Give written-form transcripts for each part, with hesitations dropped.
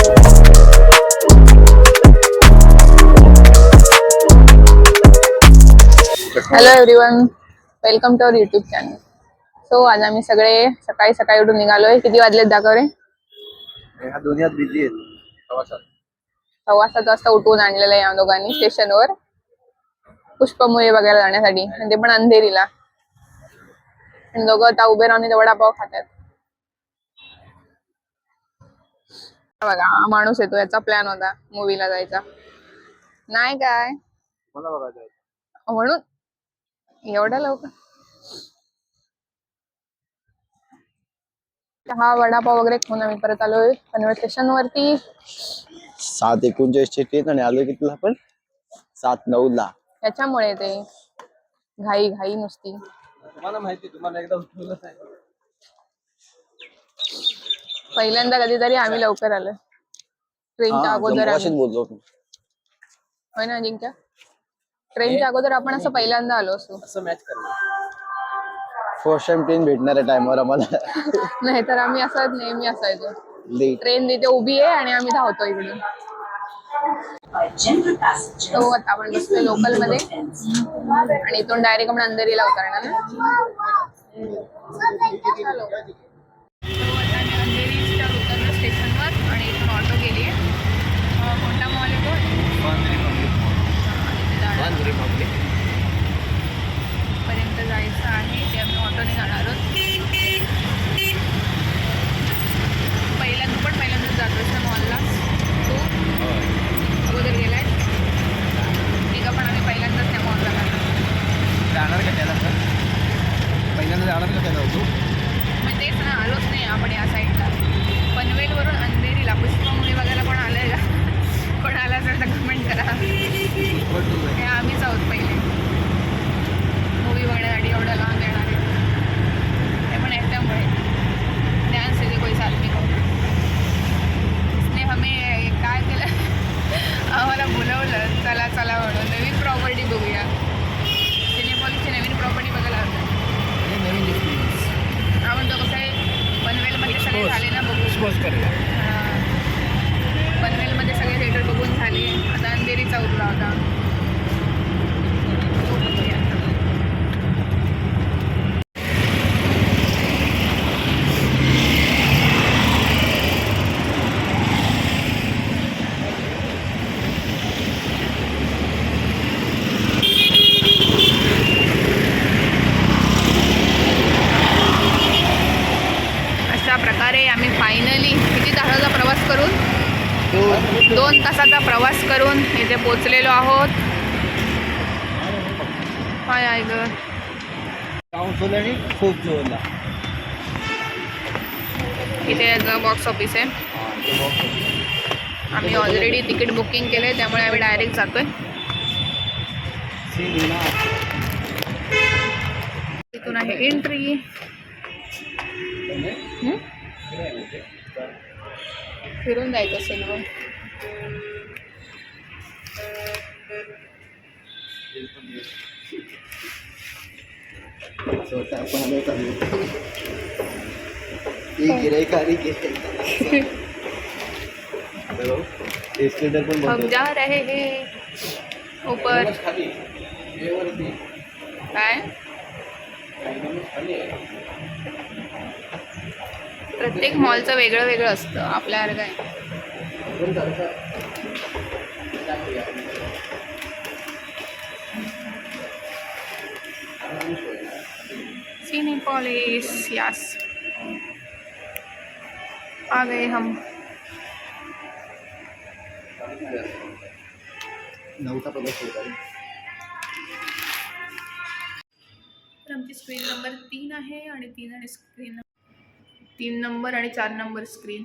Hello everyone, welcome to our YouTube channel. So आज आम्ही सगळे सकाळी सकाळी उठून निघालोय. किती वाजलेत दाखव रे? ह्या दुनियात बिझी आहेत. 6:15 वाजता उठवून आणलेलं आहे या दोघांनी स्टेशनवर पुष्पमुळे बघायला जाण्यासाठी, आणि ते पण अंधेरीला. आणि दोघं आता उभे राहून वडापाव खातात. बघा हा माणूस येतो, याचा प्लॅन होता मूवीला जायचा. नाही काय मला बघायचं आहे. म्हणून एवढ्या लवकर हा वडापाव वगैरे खाऊन आम्ही परत आलोय पनवेल स्टेशन वरती. 7:39 ची ट्रेन आणि आलो कितीला आपण? 7:09 त्याच्यामुळे ते घाई घाई नुसती. तुम्हाला माहिती, तुम्हाला एकदा उठवलं नाही. पहिल्यांदा कधीतरी आम्ही लवकर आलोय ट्रेनच्या अगोदर. आम्ही बोललो होय ना अजिंक्य, ट्रेनच्या अगोदर आपण असं पहिल्यांदा आलो असतो. असं मॅच करणार. फर्स्ट टाइम ट्रेन भेटणार आहे टाइमवर आम्हाला. नाहीतर आम्ही असं नेहमी असायचो, लेट. ट्रेन तिथे उभी आहे आणि आम्ही धावतो इकडून. तो आता आपण बसतोय लोकल मध्ये आणि इथून डायरेक्ट आपण अंधेरीला उतरणार ना. अंधेरीच्या उतरलो स्टेशनवर आणि इथून ऑटो गेली. कोणता मॉल आहे पर्यंत जायचं आहे, ते आम्ही ऑटोने जाणार आहोत. पहिल्यांदा जातो त्या मॉलला. तो अगोदर गेलाय का? पण आम्ही पहिल्यांदाच त्या मॉलला जाणार का त्याला? पहिल्यांदा जाणार का त्याला होतो? मग तेच ना, आलोच नाही आपण या साईडला. पनवेलवरून अंधेरीला पुष्पमुळे बघायला कोण आलंय का? कोण आला असेल तर कमेंट करा. हे आम्हीच आहोत पहिले मूवी बघण्यासाठी एवढं लांब येणारे. हे पण एकट्यामुळे ध्यान से कोई साथ नहीं होगा. इसने हमें काय केलं, आम्हाला बोलवलं चला चला म्हणून नवीन प्रॉपर्टी बघूया. सिनेपॉलिसची नवीन प्रॉपर्टी बघायला होतं. नवीन एक्सपिरियन्स. आपण तो कसं आहे, पनवेलमध्ये सगळे झाले ना बघू. पनवेलमध्ये सगळे थिएटर बघून झाले, आता अंधेरीचा उरला होता. अशा प्रकारे आम्ही फायनली किती तासाचा प्रवास करून 2 तासाचा प्रवास करून इथे पोचलेलो आहोत. काय आहे ग? खूप जोरला इथे याचं बॉक्स ऑफिस आहे. आम्ही ऑलरेडी तिकीट बुकिंग केलंय, त्यामुळे आम्ही डायरेक्ट जातोय. तिथून आहे एंट्री. फिरून जायचं असेल मग. हम जा रहे हैं ऊपर. काय प्रत्येक मॉलचं वेगळं वेगळं असतं, आपल्यासारखं आहे. सिनेपॉलिस, यस आ गए हम. 9चा प्रवेश होता. तर आमची स्क्रीन नंबर 3 आहे आणि 3 आणि स्क्रीन 3 नंबर आणि 4 नंबर स्क्रीन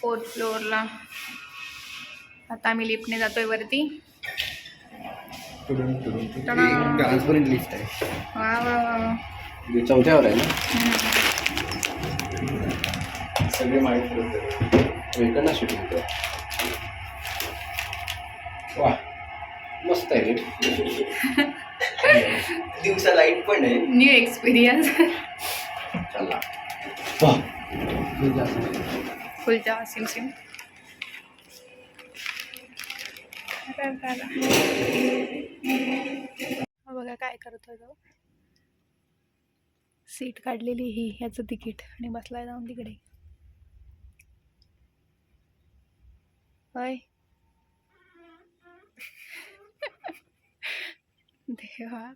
4th फ्लोअरला. आता आम्ही लिफ्टने जातोय वरती. ट्रान्सपरंट लिफ्ट आहे. वा वा वा. 4थ्यावर आहे ना. सगळे माहिती वेगळं शूटिंग होतं. वा मस्त आहे. दिवसा लाईट पण आहे. New experience. चला फुलचा सिम सिम बघा काय करतोय तो. सीट काढलेली ही ह्याचं तिकीट आणि बसलाय जाऊन तिकडे. होय देवा.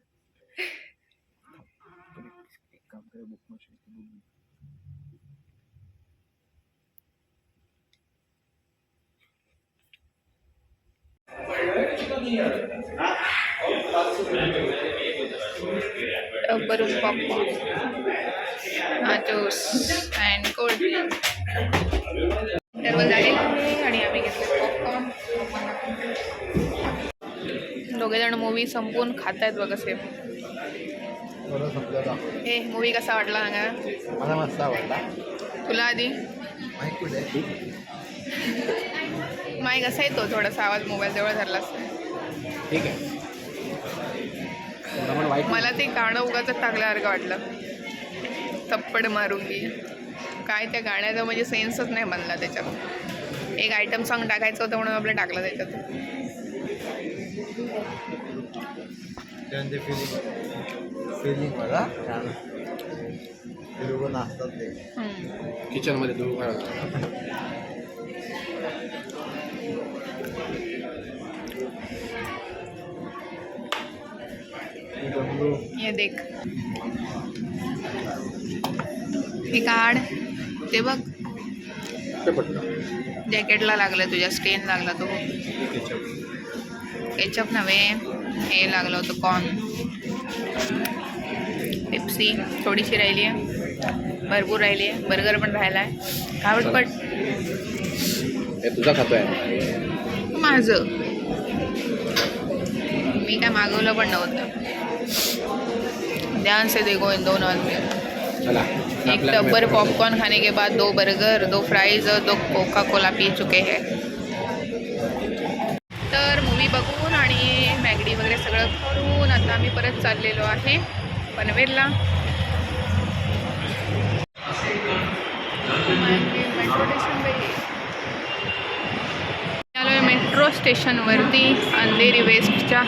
बरोबर popcorn nachos and cold drink सर्व झालेलं आहे आणि आम्ही घेतले पॉपकॉर्न. दोघे जण मूवी संपवून खात आहेत बघ कसे. हे मूवी कसा वाटला सांगा. मला मस्त आवडला. तुला आधी माईक कसा येतो थोडासा आवाज मोबाईल जवळ धरलास. ठीक आहे. मला ते गाणं उगाच टाकल्यासारखं वाटलं. थप्पड मारूंगी काय त्या गाण्याचा म्हणजे सेन्सच नाही बनला त्याच्यात. एक आयटम सॉन्ग टाकायचं होतं म्हणून आपलं टाकलं त्याच्यात. फिलिंग मला लोक नाचतात ते किचन मध्ये दोघ. ये देख हे काढ ते बघ. जॅकेटला लागलं तुझ्या स्टेन लागला तो. केचप नव्हे हे लागलं होतं कॉर्न. पेप्सी थोडीशी राहिली आहे भरपूर राहिली आहे. बर्गर पण राहिला आहे. खावटपट तुझा खातोय माझं. मी काय मागवलं पण नव्हतं. ध्यान से देखो इन दोनों में. एक टब्बर पॉपकॉर्न खाने के बाद 2 बर्गर 2 फ्राइज और 2 कोका कोला पी चुके हैं. तर मूवी बघून आणि मॅगडी वगैरे सगळं करून आता आम्ही परत चाललेलो आहे पनवेलला. मेट्रो स्टेशन आलोय मेट्रो स्टेशनवरती अंधेरी वेस्टच्या.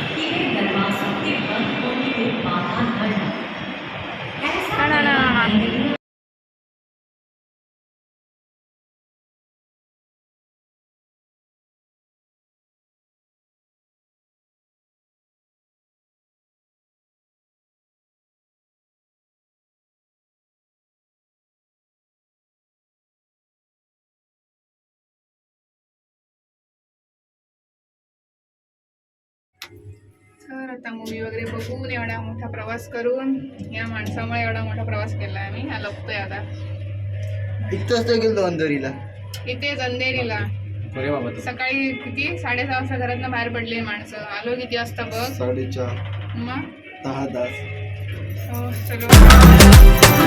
तर आता मूवी वगैरे बघून एवढा मोठा प्रवास करून या माणसामुळे एवढा मोठा प्रवास केला आहे मी. हा लपतोय आता. इथंच गेलो अंधेरीला. इथेच अंधेरीला. सकाळी किती 6:30 वाजता घरातनं बाहेर पडले माणसं. आलो किती वाजता बघ. 4:30 मग 10-10. चलो